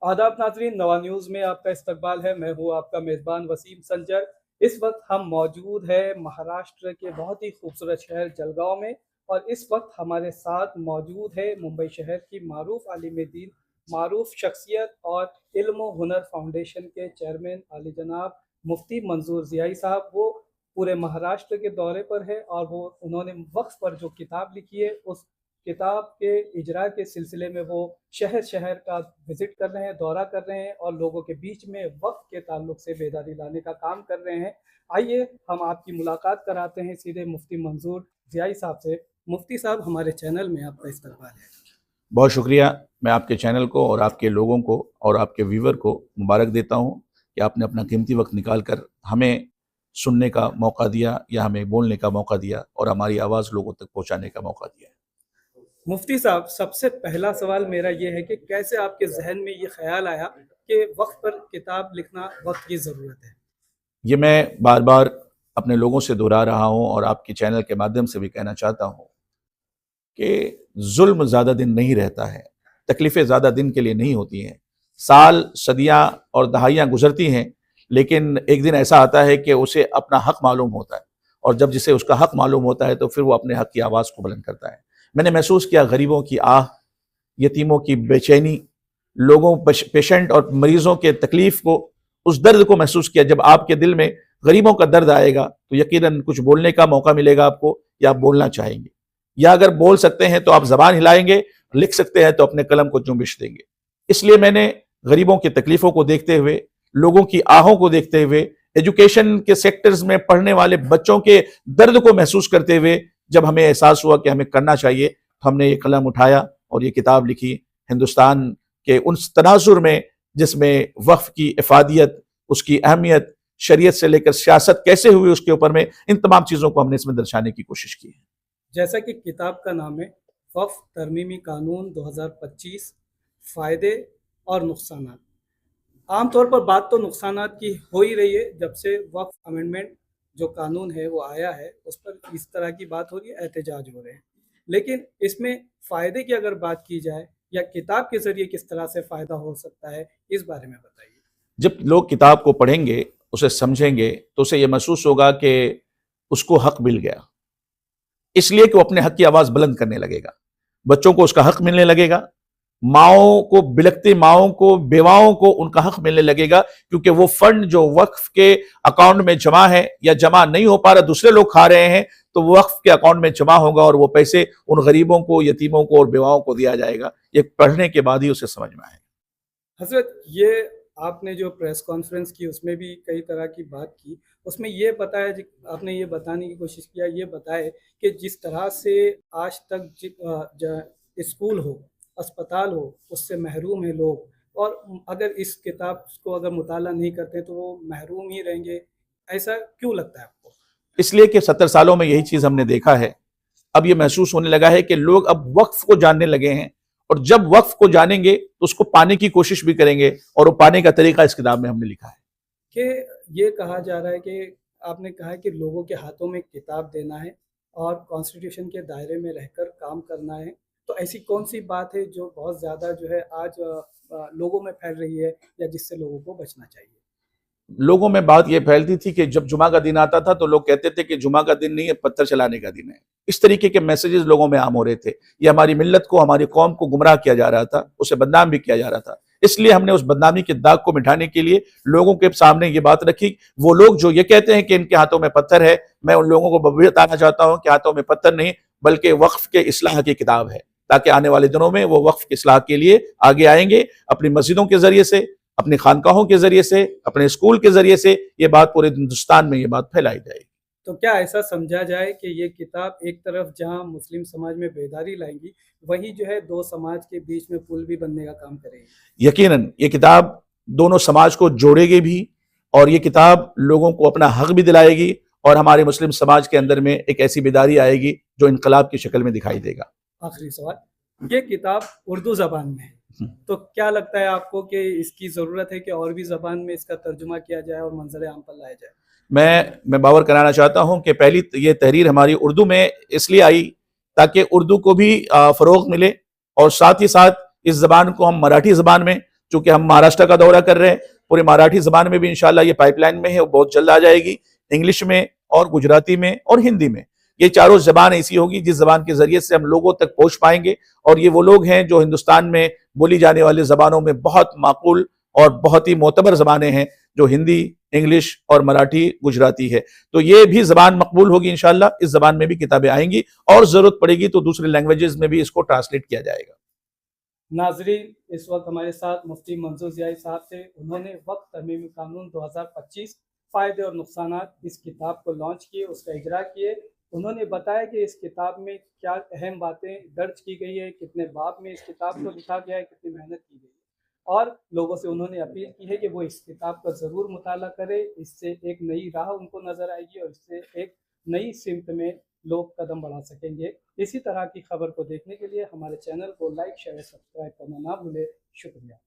आदाब नाजरीन, नवा न्यूज़ में आपका इस्तकबाल है। मैं हूँ आपका मेज़बान वसीम संजर। इस वक्त हम मौजूद है महाराष्ट्र के बहुत ही खूबसूरत शहर जलगांव में, और इस वक्त हमारे साथ मौजूद है मुंबई शहर की मारूफ आलिम दीन, मारूफ शख्सियत और इल्म व हुनर फाउंडेशन के चेयरमैन आली जनाब मुफ्ती मंजूर ज़ियाई साहब। वो पूरे महाराष्ट्र के दौरे पर है और उन्होंने वक्फ पर जो किताब लिखी है, उस किताब के इजरा के सिलसिले में वो शहर शहर का विजिट कर रहे हैं, दौरा कर रहे हैं और लोगों के बीच में वक्फ के ताल्लुक से बेदारी लाने का काम कर रहे हैं। आइए हम आपकी मुलाकात कराते हैं सीधे मुफ्ती मंजूर ज़ियाई साहब से। मुफ्ती साहब, हमारे चैनल में आपका इस्तकबाल है। बहुत शुक्रिया। मैं आपके चैनल को और आपके लोगों को और आपके व्यूवर को मुबारक देता हूँ कि आपने अपना कीमती वक्त निकाल कर हमें सुनने का मौका दिया या हमें बोलने का मौका दिया और हमारी आवाज़ लोगों तक पहुँचाने का मौका दिया। मुफ्ती साहब, सबसे पहला सवाल मेरा ये है कि कैसे आपके जहन में ये ख्याल आया कि वक्फ पर किताब लिखना वक्त की ज़रूरत है? ये मैं बार बार अपने लोगों से दोहरा रहा हूँ और आपके चैनल के माध्यम से भी कहना चाहता हूँ कि जुल्म ज़्यादा दिन नहीं रहता है, तकलीफ़ें ज़्यादा दिन के लिए नहीं होती हैं। साल, सदियाँ और दहाइयाँ गुजरती हैं, लेकिन एक दिन ऐसा आता है कि उसे अपना हक़ मालूम होता है, और जब जिसे उसका हक़ मालूम होता है तो फिर वो अपने हक़ की आवाज़ को बुलंद करता है। मैंने महसूस किया गरीबों की आह, यतीमों की बेचैनी, लोगों पेशेंट और मरीज़ों के तकलीफ़ को, उस दर्द को महसूस किया। जब आपके दिल में गरीबों का दर्द आएगा तो यकीनन कुछ बोलने का मौका मिलेगा आपको, या आप बोलना चाहेंगे, या अगर बोल सकते हैं तो आप ज़बान हिलाएंगे, लिख सकते हैं तो अपने कलम को जुम्बिश देंगे। इसलिए मैंने गरीबों की तकलीफ़ों को देखते हुए, लोगों की आहों को देखते हुए, एजुकेशन के सेक्टर्स में पढ़ने वाले बच्चों के दर्द को महसूस करते हुए, जब हमें एहसास हुआ कि हमें करना चाहिए, तो हमने ये कलम उठाया और ये किताब लिखी। हिंदुस्तान के उस तनाजुर में जिसमें वक्फ की इफादियत, उसकी अहमियत, शरीयत से लेकर सियासत कैसे हुई उसके ऊपर में, इन तमाम चीज़ों को हमने इसमें दर्शाने की कोशिश की है। जैसा कि किताब का नाम है वक्फ तरमीमी कानून 2025, फ़ायदे और नुकसानात। आमतौर पर बात तो नुकसानात की हो ही रही है। जब से वक्फ अमेंडमेंट जो कानून है वो आया है, उस पर इस तरह की बात हो रही है, एहतजाज हो रहे हैं। लेकिन इसमें फ़ायदे की अगर बात की जाए या किताब के ज़रिए किस तरह से फ़ायदा हो सकता है, इस बारे में बताइए। जब लोग किताब को पढ़ेंगे, उसे समझेंगे, तो उसे ये महसूस होगा कि उसको हक़ मिल गया, इसलिए कि वो अपने हक़ की आवाज़ बुलंद करने लगेगा। बच्चों को उसका हक़ मिलने लगेगा, माओं को, बिलखती माओं को, बेवाओं को उनका हक़ मिलने लगेगा, क्योंकि वो फंड जो वक्फ के अकाउंट में जमा है या जमा नहीं हो पा रहा, दूसरे लोग खा रहे हैं, तो वो वक्फ के अकाउंट में जमा होगा और वो पैसे उन गरीबों को, यतीमों को और बेवाओं को दिया जाएगा। ये पढ़ने के बाद ही उसे समझ में आएगा। हज़रत, ये आपने जो प्रेस कॉन्फ्रेंस की उसमें भी कई तरह की बात की। उसमें ये बताया, आपने ये बताने की कोशिश किया, ये बताए कि जिस तरह से आज तक स्कूल हो, अस्पताल हो, उससे महरूम हैं लोग, और अगर इस किताब को अगर मुताला नहीं करते तो वो महरूम ही रहेंगे। ऐसा क्यों लगता है आपको? इसलिए कि 70 सालों में यही चीज़ हमने देखा है। अब ये महसूस होने लगा है कि लोग अब वक्फ को जानने लगे हैं, और जब वक्फ को जानेंगे तो उसको पाने की कोशिश भी करेंगे, और वो पाने का तरीका इस किताब में हमने लिखा है। कि ये कहा जा रहा है कि आपने कहा है कि लोगों के हाथों में किताब देना है और कॉन्स्टिट्यूशन के दायरे में रहकर काम करना है। तो ऐसी कौन सी बात है जो बहुत ज़्यादा जो है आज लोगों में फैल रही है, या जिससे लोगों को बचना चाहिए? लोगों में बात यह फैलती थी कि जब जुमा का दिन आता था तो लोग कहते थे कि जुमा का दिन नहीं है, पत्थर चलाने का दिन है। इस तरीके के मैसेजेस लोगों में आम हो रहे थे। ये हमारी मिल्लत को, हमारी कौम को गुमराह किया जा रहा था, उसे बदनाम भी किया जा रहा था। इसलिए हमने उस बदनामी के दाग को मिटाने के लिए लोगों के सामने ये बात रखी। वो लोग जो ये कहते हैं कि इनके हाथों में पत्थर है, मैं उन लोगों को बताना चाहता हूँ कि हाथों में पत्थर नहीं, बल्कि वक्फ के इस्लाह की किताब है, ताकि आने वाले दिनों में वो वक्फ के इस्लाह के लिए आगे आएंगे, अपनी मस्जिदों के जरिए से, अपनी खानकाहों के जरिए से, अपने स्कूल के जरिए से ये बात पूरे हिंदुस्तान में ये बात फैलाई जाएगी। तो क्या ऐसा समझा जाए कि ये किताब एक तरफ जहां मुस्लिम समाज में बेदारी लाएंगी, वहीं जो है दो समाज के बीच में पुल भी बनने का काम करेगी? यकीनन ये किताब दोनों समाज को जोड़ेगी भी, और ये किताब लोगों को अपना हक भी दिलाएगी, और हमारे मुस्लिम समाज के अंदर में एक ऐसी बेदारी आएगी जो इनकलाब की शक्ल में दिखाई देगा। आखिरी सवाल, ये किताब उर्दू ज़बान में है, तो क्या लगता है आपको कि इसकी ज़रूरत है कि और भी ज़बान में इसका तर्जुमा किया जाए और मंजर आम पर लाया जाए? मैं बावर कराना चाहता हूं कि पहली ये तहरीर हमारी उर्दू में इसलिए आई ताकि उर्दू को भी फ़रोग़ मिले, और साथ ही साथ इस ज़बान को हम मराठी ज़बान में, چونکہ ہم مہاراشٹر کا دورہ کر رہے ہیں، پورے مراٹھی زبان میں بھی انشاءاللہ یہ پائپ لائن میں ہے، وہ بہت جلد آ جائے گی، انگلش میں اور گجراتی میں اور ہندی میں۔ یہ چاروں زبان ایسی ہوگی جس زبان کے ذریعے سے ہم لوگوں تک پہنچ پائیں گے، اور یہ وہ لوگ ہیں جو ہندوستان میں بولی جانے والے زبانوں میں بہت معقول اور بہت ہی معتبر زبانیں ہیں، جو ہندی، انگلش اور مراٹھی، گجراتی ہے۔ تو یہ بھی زبان مقبول ہوگی انشاءاللہ، اس زبان میں بھی کتابیں آئیں گی، اور ضرورت پڑے گی تو دوسرے لینگویجز میں بھی اس کو ٹرانسلیٹ کیا جائے گا۔ ناظرین، اس وقت ہمارے ساتھ مفتی منظور ضیائی صاحب تھے، انہوں نے وقت ترمیمی قانون 2025 فائدے اور نقصانات اس کتاب کو لانچ کیے، اس کا اجرا کیے۔ انہوں نے بتایا کہ اس کتاب میں کیا اہم باتیں درج کی گئی ہے، کتنے باب میں اس کتاب کو لکھا گیا ہے، کتنی محنت کی گئی ہے، اور لوگوں سے انہوں نے اپیل کی ہے کہ وہ اس کتاب کا ضرور مطالعہ کرے، اس سے ایک نئی راہ ان کو نظر آئے گی اور اس سے ایک نئی سمت میں لوگ قدم بڑھا سکیں گے۔ اسی طرح کی خبر کو دیکھنے کے لیے ہمارے چینل کو لائک، شیئر، سبسکرائب کرنا نہ بھولے۔ شکریہ۔